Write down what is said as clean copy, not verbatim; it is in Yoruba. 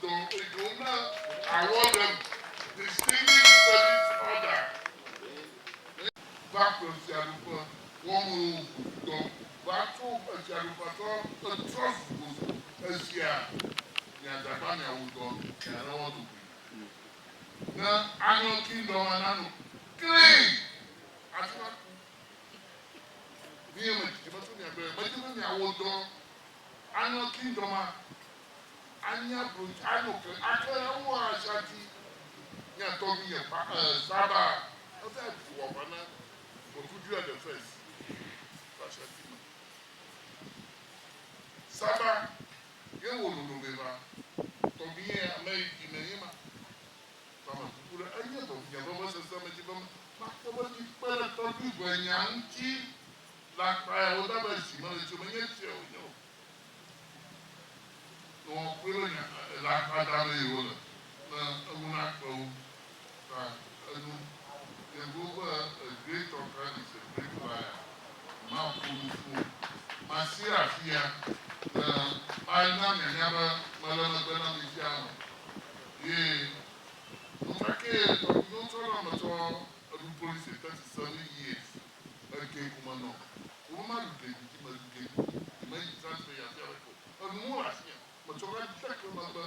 do not award them distinguished service order. Back to Sialupa, one move, back to Sialupa, a trust was here. Nyadabanya wudo yarawo do na anyo kingdom ananu clean asma ni me tibato ni abe majima ni awodo anyo kingdom anya bro anyo ke akara wo ashati nya to mi ye saba o ta wo bana o kudu at the first ashati saba ye wo no beba Tobiye Ameriki Merima. Tama kura anya to ya baba sasa me jiba makaba di para tobi banyanti la pa o da ba si ma le chuma nyeti o no. No kura nya la pa da le yo na una ko ta anu the go a great talker is a great liar. Ma fu masira fia Alna nyaba malama bana misiano. Umake don't tell them at all the police 37 years. Okay, kumano. Uma luke, you may transfer your vehicle. And more as him. But you can't check your number.